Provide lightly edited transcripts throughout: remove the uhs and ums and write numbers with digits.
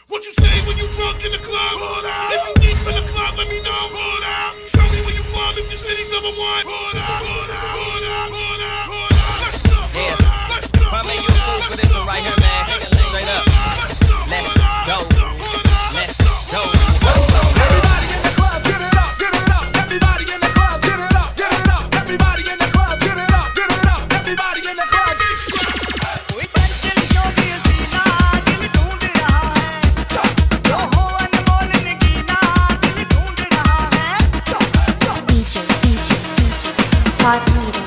What you say when you drunk in the club? Hold out. If you deep in the club, let me know. Hold out. Show me where you from if your city's number one. Hold out. Hold out. Hold out. Hold out. Hold out. Let's go. Hold out. Let's go. Kwame, you a fool for this one right here, man. Straight up. Let's go. Let's go. Everybody in the club, get it up, get it up. Everybody in the club, get it up, get it up. Everybody in the club, get it up, get it up. Everybody in the club. कोई पंचल योगी सीना दिल ढूंढ रहा है जो हो अनमोल नगीना दिल ढूंढ रहा है DJ Hot Meter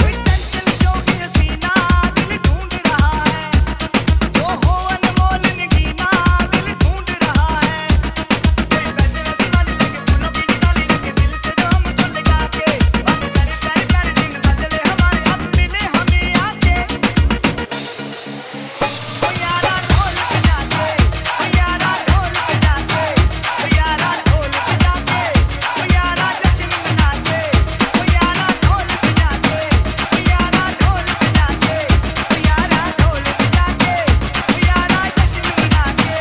कोई पंचल योगी सीना दिल ढूंढ रहा है जो हो अनमोल नगीना दिल ढूंढ रहा है कोई वैसे वैसे वाले लगे फूलों की डाली लगे दिल से जो हमको लगा के बात कर दिन बदले हमारे अब मिले हमें आके ओ यारा ढोल बजाते ओ यारा ढोल बजाते ओ यारा ढोल बजाते ओ यारा जश्न मनाते ओ यारा ढोल बजाते ओ यारा ढोल बजाते ओ यारा ढोल बजाते ओ यारा जश्न मनाते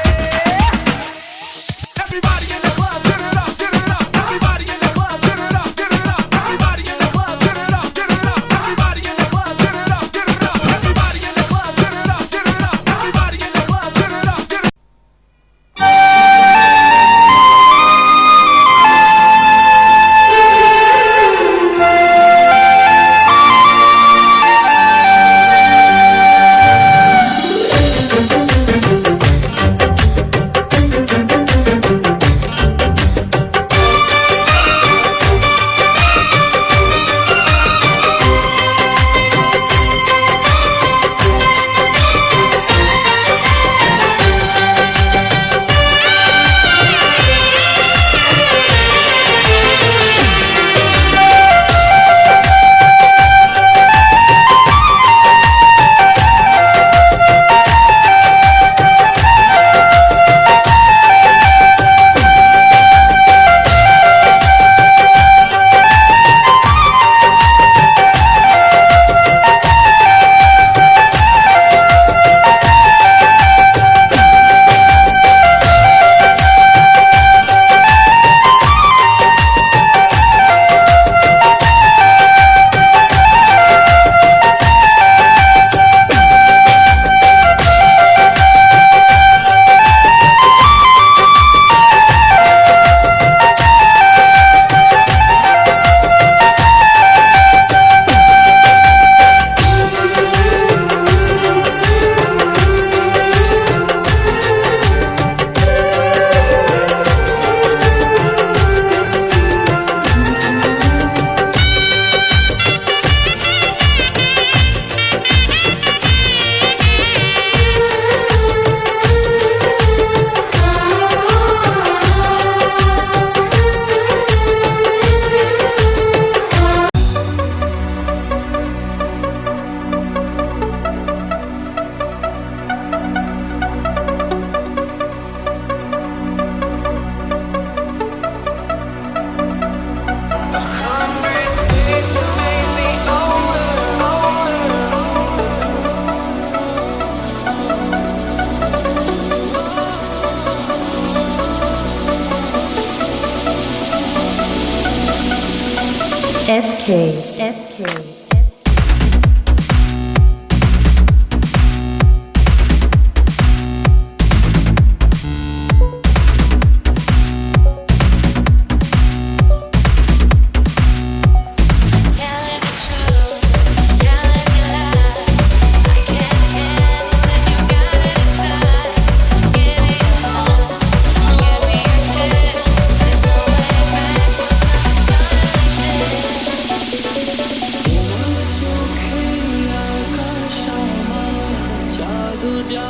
Everybody in the club, get it up, get it up. Everybody in the club, get it up, get it up. Everybody in the club, get it up, get it up. Everybody in the club, get it up, get it up. Everybody in the club, get it up, get it up. Everybody in the club, get it up, get it up. SK. Tell it the truth, tell it your lies. I can't handle it, you got SK.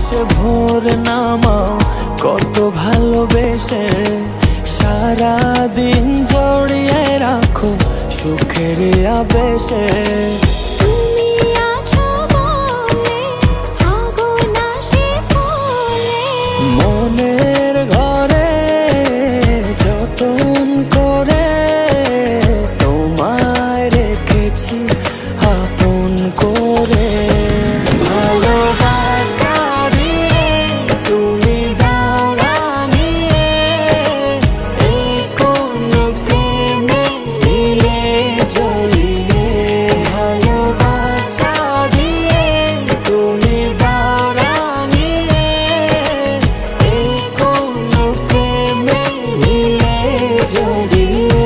আকাশে ভোর নামাও কত ভালোবেসে, সারা দিন জড়িয়ে রাখো সুখের আবেশে। তুমি আছো বলে আগুন আসে বলে, মনের ঘরে যতন করে তোমায় রেখেছি আপন করে। ভালোবাসা দিয়ে তুমি দাও রাঙিয়ে, এই কোন প্রেমে দিলে জড়িয়ে। ভালোবাসা দিয়ে তুমি দাও রাঙিয়ে, এই কোন প্রেমে দিলে জড়িয়ে।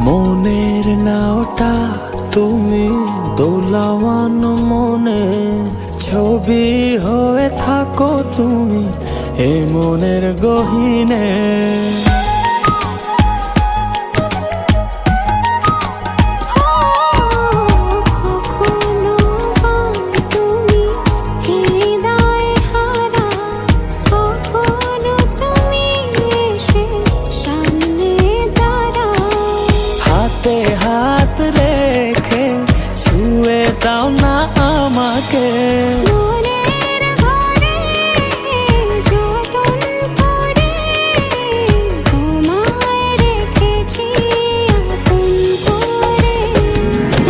মনের নাওটা তুমি দোলাওয়ান মনে, ছবি হয়ে থাকো তুমি এ মনের গহীনে। কখনো বা তুমি হৃদয় হারা, কখনো তুমি এসে সামনে দাঁড়াও। হাতে হাত রেখে ছুঁয়ে দাও না আমাকে, মনের ঘরে যতন করে তোমায় রেখেছি আপন করে।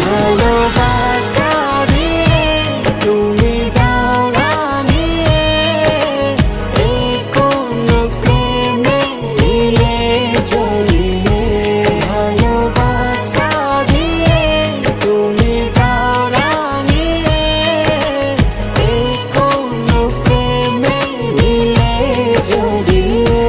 ভালোবাসা দিয়ে তুমি দাও রাঙিয়ে, এই কোন প্রেমে দিলে জড়িয়ে। ভালোবাসা দিয়ে তুমি দাও রাঙিয়ে, এই কোন প্রেমে দিলে জড়িয়ে।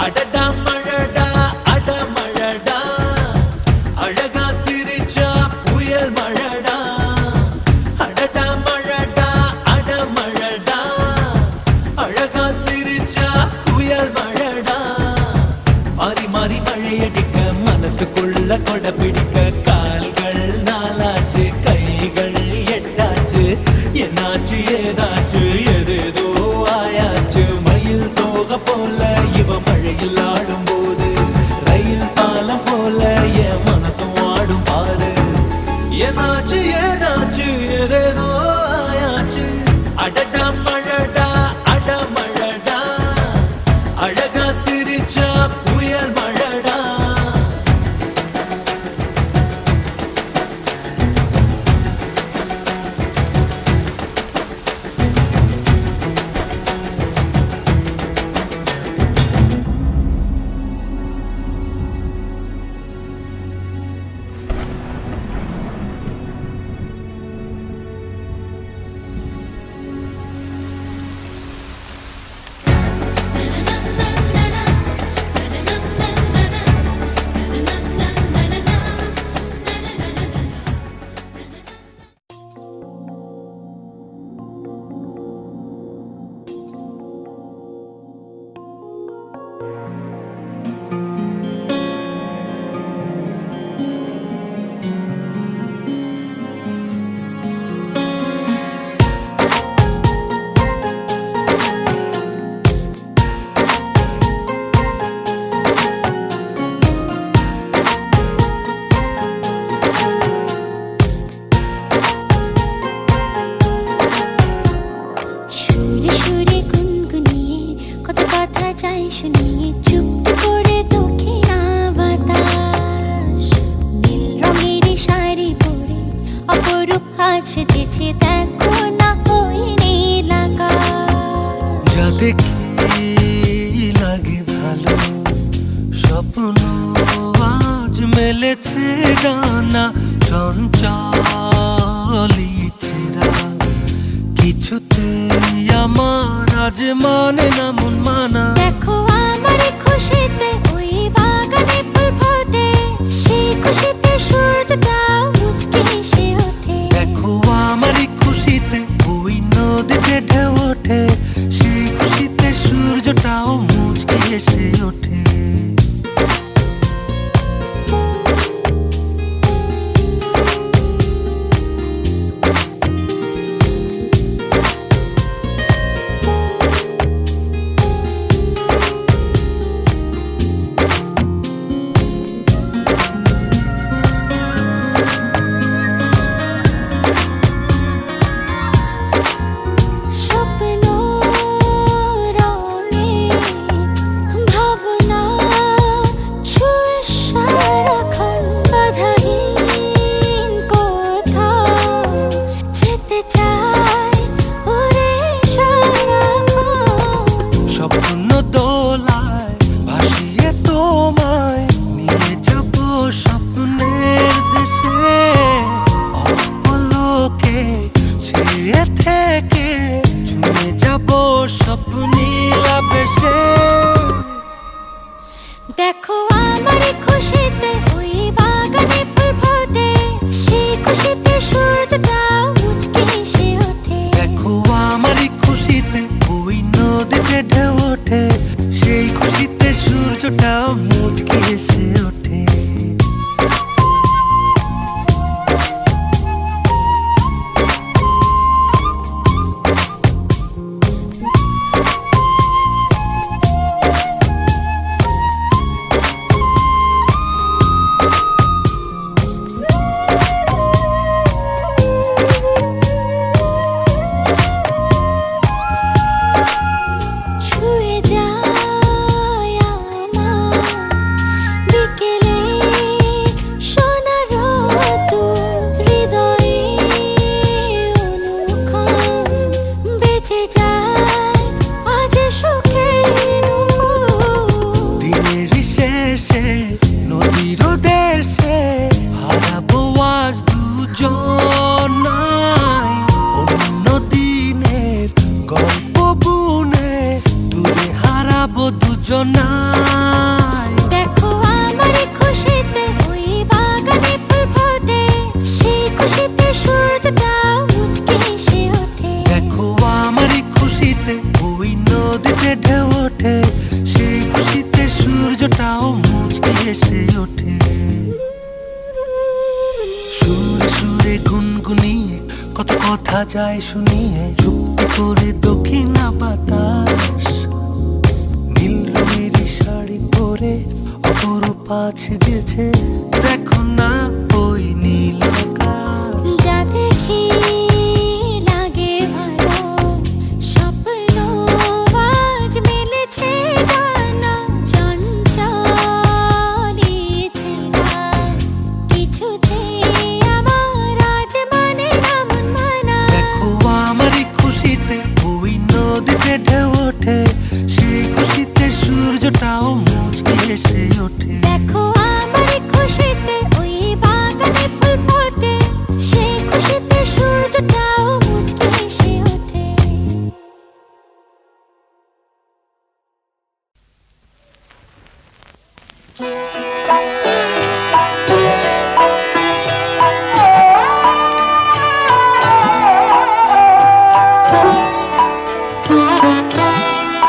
அடடா மழடா அடமழடா, அழகா சிரிச்சா புயல் மழடா. அடடா மழடா அடமழடா, அழகா சிரிச்சா புயல் மழடா. மாறி மாறி மழையடிக்க மனசுக்குள்ள கொடை பிடிக்க, கால்கள் நாலாச்சு கைகள் எட்டாச்சு, என்னாச்சு ஏதாச்சு எதேதோ ஆயாச்சு. மயில் தோகை போல இவ மழையில் ஆடும் போது, ரயில் பாலம் போல என் மனசும் ஆடும் பாரு. ஏதாச்சு ஏதாச்சு எதேதோ ஆயாச்சு. அடடா மழடா அடமழடா, அழகா சிரிச்சா புயல் மழடா. হয়েছে ডানা চঞ্চল ইচ্ছেরা কিছুতেই আমার আজ মানে না মন মানা। দেখো আমার খুশিতে ওই বাগানে ফুল ফোটে, সেই খুশিতে সূর্যটাও মুচকি হেসে ওঠে। দেখো আমার খুশিতে ওই নদীতে ঢেউ ওঠে, সেই খুশিতে সূর্যটাও মুচকি হেসে ওঠে। স্বপ্ন রঙে ভাবনা ছুঁয়ে সারাক্ষণ বাধাহীন কোথাও যেতে চাই ওরে সারাক্ষণ। স্বপ্ন দোলায় ভাসিয়ে তোমায় নিয়ে যাব স্বপ্নের দেশে, অপলকে ছেয়ে থেকে ছুঁয়ে যাব স্বপ্নীল আবেশে। দেখো আমার খুশিতে ওই বাগানে ফুল ফোটে, সেই খুশিতে সূর্যটাও মুচকি হেসে ওঠে। দেখো আমার খুশিতে ওই নদীতে ঢেউ ওঠে, সেই খুশিতে সূর্যটাও মুচকি হেসে ওঠে। ছুঁয়ে যায় আমার বিকেলে সোনার রোদ্দুর, হৃদয়ে অনুক্ষণ বেঁচে যায় আজ সুখের নুপুর। দিনের শেষে নদীর দেশে হারাবো আজ দুজনাই, অন্য দিনের গল্প বুনে দূরে হারাবো দুজনাই। দেখো আমার খুশিতে ওই বাগানে ফুল ফোটে, সেই খুশিতে সূর্যটাও মুচকি হেসে ওঠে। দেখো আমার খুশিতে ওই নদীতে ঢেউ ওঠে, সেই খুশিতে সূর্যটাও মুচকি হেসে ওঠে। সুরে সুরে গুনগুনিয়ে কত কথা যায় শুনিয়ে, চুপটি করে দক্ষিণা বাতাস নীল রঙের শাড়ি পরে অপরূপ সেজেছে। দেখো না ওই নীল আকাশ, যা দেখি লাগে ভালো, স্বপ্ন আজ মিলেছে ডানা চঞ্চল ইচ্ছেরা কিছুতেই আমার আজ মানে না মন মানা। দেখো আমার খুশিতে ওই নদীতে ঢেউ ওঠে, সেই খুশিতে সূর্যটাও মুচকি হেসে ওঠে। দেখো আমার খুশিতে ওই বাগানে ফুল ফোটে, সেই খুশিতে সূর্যটাও মুচকি হেসে ওঠে।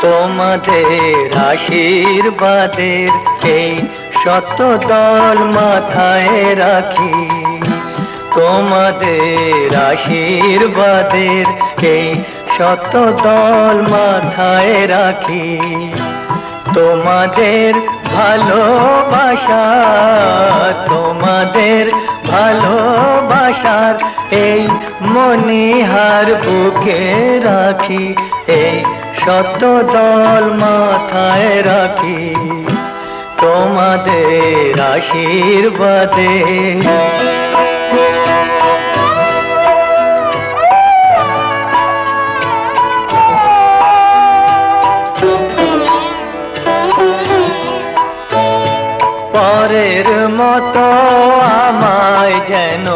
তোমাদের আশীর্বাদের এই শত দল মাথায় রাখি, তোমাদের আশীর্বাদের এই শত দল মাথায় রাখি। তোমাদের ভালোবাসা, তোমাদের ভালোবাসার এই মনিহার বুকে রাখি, এই শত দল মাথায় রাখি তোমাদের আশীর্বাদে। পরের মতো যেন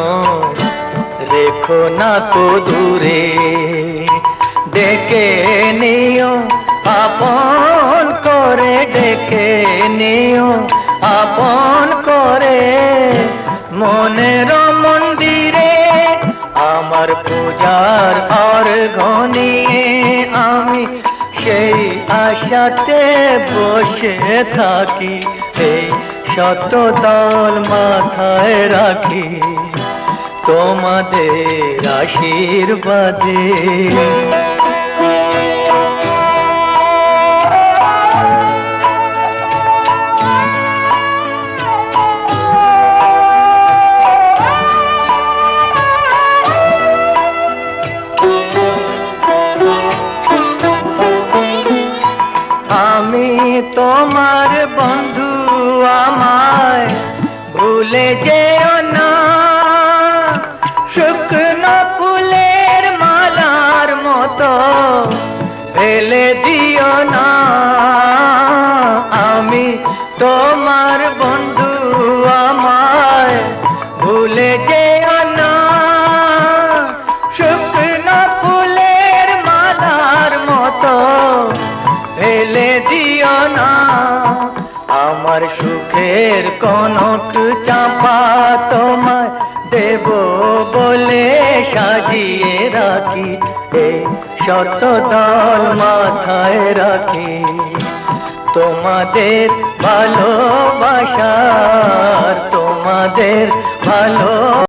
রেখো না তো দূরে, ডেকে নিও আপন করে, ডেকে নিও আপন করে, মনের মন্দিরে আমার পূজার অর্ঘ্য নিয়ে আমি সেই আশাতে বসে থাকি, এই শত দল মাথায় রাখি তোমাদের আশীর্বাদে। আমি তোমার বন্ধু, আমায় ভুলে যেও না, শুকনো ফুলের মালার মতো ফেলে দিও না। আমি তোমার বন্ধু, আমায় ভুলে যেও না, শুকনো ফুলের মালার মতো ফেলে দিও না। আমার সুখের কনক চাপা তোমায় দেব বলে সাজিয়ে রাখি, এই শত দল মাথায় রাখি তোমাদের ভালোবাসার, তোমাদের ভালো